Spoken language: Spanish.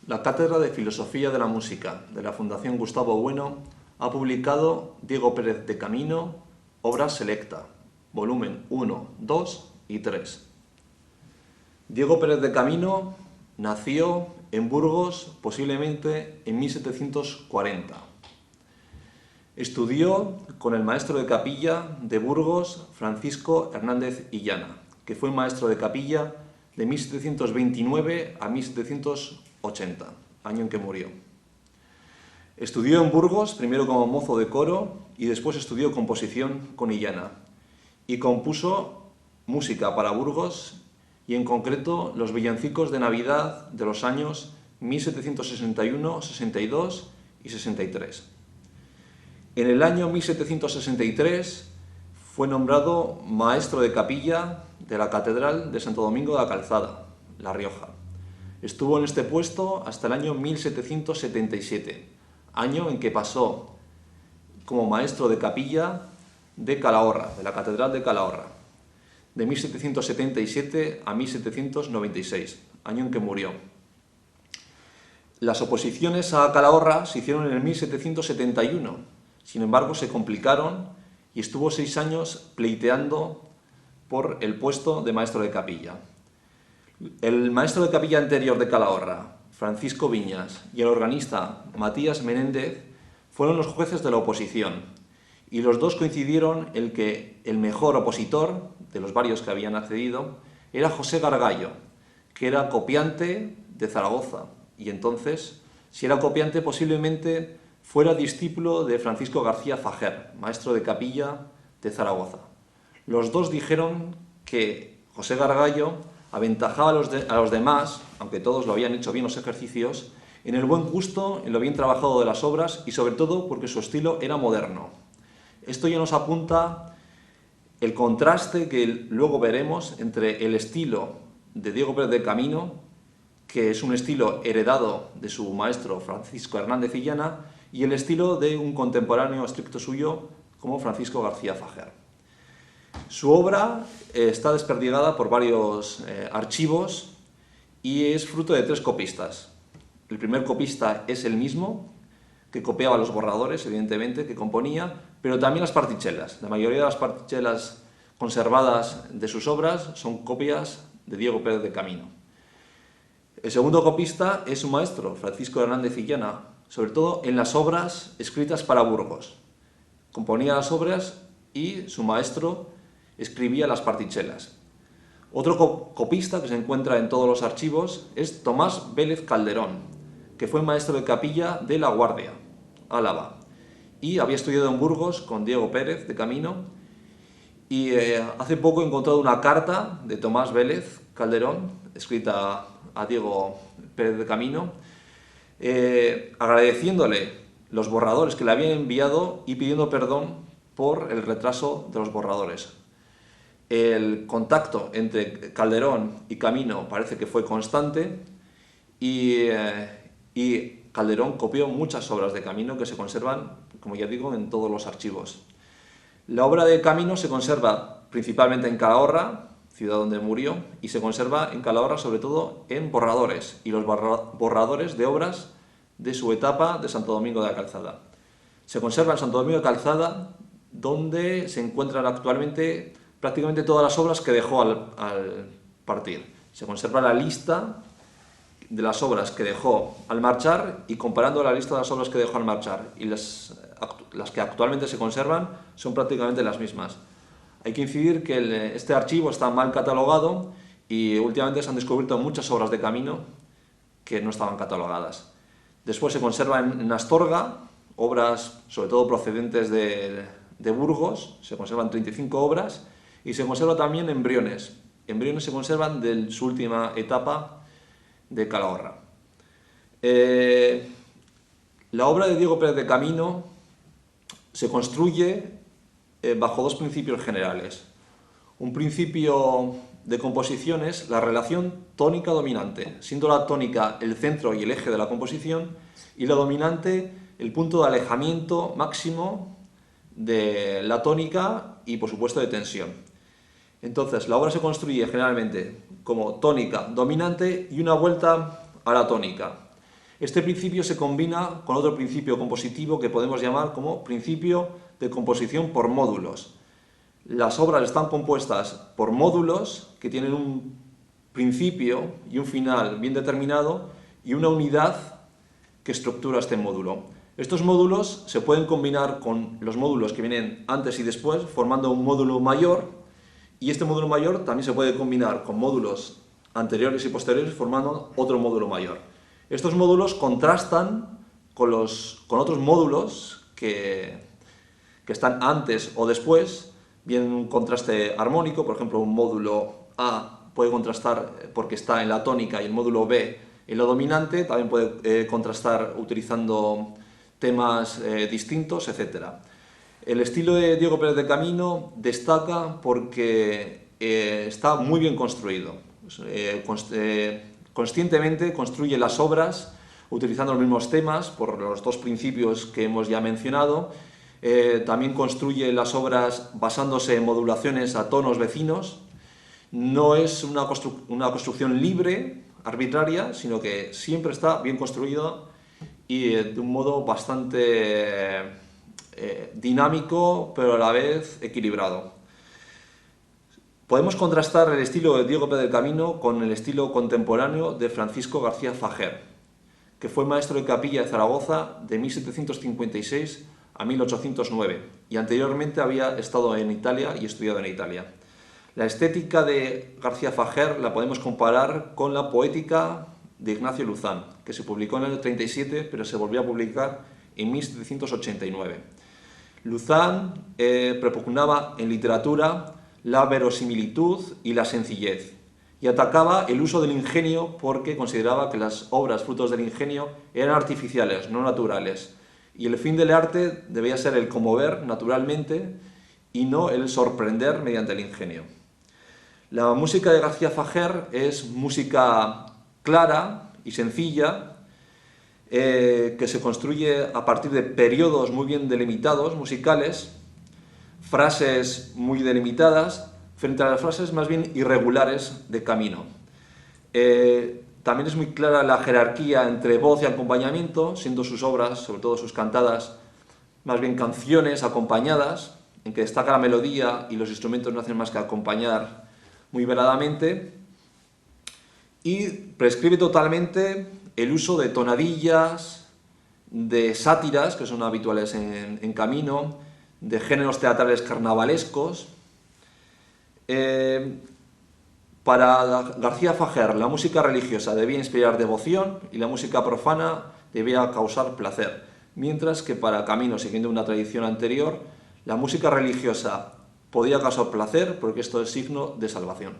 La Cátedra de Filosofía de la Música de la Fundación Gustavo Bueno ha publicado Diego Pérez de Camino, Obra Selecta, volumen 1, 2 y 3. Diego Pérez de Camino nació en Burgos posiblemente en 1740. Estudió con el maestro de capilla de Burgos, Francisco Hernández Illana, que fue maestro de capilla de 1729 a 1780, año en que murió. Estudió en Burgos, primero como mozo de coro y después estudió composición con Illana, y compuso música para Burgos y en concreto los villancicos de Navidad de los años 1761, 62 y 63. En el año 1763 fue nombrado maestro de capilla de la Catedral de Santo Domingo de la Calzada, La Rioja. Estuvo en este puesto hasta el año 1777, año en que pasó como maestro de capilla de Calahorra, de la Catedral de Calahorra, de 1777 a 1796, año en que murió. Las oposiciones a Calahorra se hicieron en el 1771, sin embargo se complicaron y estuvo 6 años pleiteando por el puesto de maestro de capilla. El maestro de capilla anterior de Calahorra, Francisco Viñas, y el organista Matías Menéndez fueron los jueces de la oposición, y los dos coincidieron en que el mejor opositor, de los varios que habían accedido, era José Gargallo, que era copiante de Zaragoza, y entonces, si era copiante, posiblemente fuera discípulo de Francisco García Fajer, maestro de capilla de Zaragoza. Los dos dijeron que José Gargallo aventajaba a los demás, aunque todos lo habían hecho bien los ejercicios, en el buen gusto, en lo bien trabajado de las obras y sobre todo porque su estilo era moderno. Esto ya nos apunta el contraste que luego veremos entre el estilo de Diego Pérez de Camino, que es un estilo heredado de su maestro Francisco Hernández Illana, y el estilo de un contemporáneo estricto suyo como Francisco García Fajer. Su obra está desperdigada por varios archivos y es fruto de 3 copistas. El primer copista es el mismo, que copiaba los borradores, evidentemente, que componía, pero también las partichelas. La mayoría de las partichelas conservadas de sus obras son copias de Diego Pérez de Camino. El segundo copista es su maestro, Francisco Hernández Illana, sobre todo en las obras escritas para Burgos. Componía las obras y su maestro escribía las partichelas. Otro copista que se encuentra en todos los archivos es Tomás Vélez Calderón, que fue maestro de capilla de La Guardia, Álava, y había estudiado en Burgos con Diego Pérez de Camino, y hace poco he encontrado una carta de Tomás Vélez Calderón, escrita a Diego Pérez de Camino, agradeciéndole los borradores que le habían enviado y pidiendo perdón por el retraso de los borradores. El contacto entre Calderón y Camino parece que fue constante y Calderón copió muchas obras de Camino que se conservan, como ya digo, en todos los archivos. La obra de Camino se conserva principalmente en Calahorra, ciudad donde murió, y se conserva en Calahorra sobre todo en borradores, y los borradores de obras de su etapa de Santo Domingo de la Calzada. Se conserva en Santo Domingo de la Calzada, donde se encuentran actualmente prácticamente todas las obras que dejó al partir. Se conserva la lista de las obras que dejó al marchar y comparando la lista de las obras que dejó al marchar y las que actualmente se conservan son prácticamente las mismas. Hay que incidir que este archivo está mal catalogado y últimamente se han descubierto muchas obras de Camino que no estaban catalogadas. Después se conserva en Astorga obras, sobre todo procedentes de Burgos, se conservan 35 obras, y se conserva también en Briones. En Briones se conservan de su última etapa de Calahorra. La obra de Diego Pérez de Camino se construye bajo 2 principios generales. Un principio de composición es la relación tónica-dominante, siendo la tónica el centro y el eje de la composición, y la dominante el punto de alejamiento máximo de la tónica y, por supuesto, de tensión. Entonces, la obra se construye generalmente como tónica dominante y una vuelta a la tónica. Este principio se combina con otro principio compositivo que podemos llamar como principio de composición por módulos. Las obras están compuestas por módulos que tienen un principio y un final bien determinado y una unidad que estructura este módulo. Estos módulos se pueden combinar con los módulos que vienen antes y después, formando un módulo mayor, y este módulo mayor también se puede combinar con módulos anteriores y posteriores, formando otro módulo mayor. Estos módulos contrastan con otros módulos que están antes o después, bien un contraste armónico, por ejemplo, un módulo A puede contrastar porque está en la tónica y el módulo B en lo dominante, también puede contrastar utilizando temas distintos, etc. El estilo de Diego Pérez de Camino destaca porque está muy bien construido. Conscientemente construye las obras utilizando los mismos temas por los dos principios que hemos ya mencionado. También construye las obras basándose en modulaciones a tonos vecinos. No es una construcción libre, arbitraria, sino que siempre está bien construido y de un modo bastante dinámico, pero a la vez equilibrado. Podemos contrastar el estilo de Diego Pérez del Camino con el estilo contemporáneo de Francisco García Fajer, que fue maestro de capilla de Zaragoza de 1756 a 1809 y anteriormente había estado en Italia y estudiado en Italia. La estética de García Fajer la podemos comparar con la poética de Ignacio Luzán, que se publicó en el 37, pero se volvió a publicar en 1789. Luzán propugnaba en literatura la verosimilitud y la sencillez, y atacaba el uso del ingenio porque consideraba que las obras frutos del ingenio eran artificiales, no naturales, y el fin del arte debía ser el conmover naturalmente y no el sorprender mediante el ingenio. La música de García Fajer es música clara y sencilla, que se construye a partir de periodos muy bien delimitados, musicales, frases muy delimitadas, frente a las frases más bien irregulares de Camino. También es muy clara la jerarquía entre voz y acompañamiento, siendo sus obras, sobre todo sus cantadas, más bien canciones acompañadas, en que destaca la melodía y los instrumentos no hacen más que acompañar muy veladamente, y prescribe totalmente el uso de tonadillas, de sátiras, que son habituales en Camino, de géneros teatrales carnavalescos. Para García Fajer, la música religiosa debía inspirar devoción y la música profana debía causar placer, mientras que para Camino, siguiendo una tradición anterior, la música religiosa podía causar placer porque esto es signo de salvación.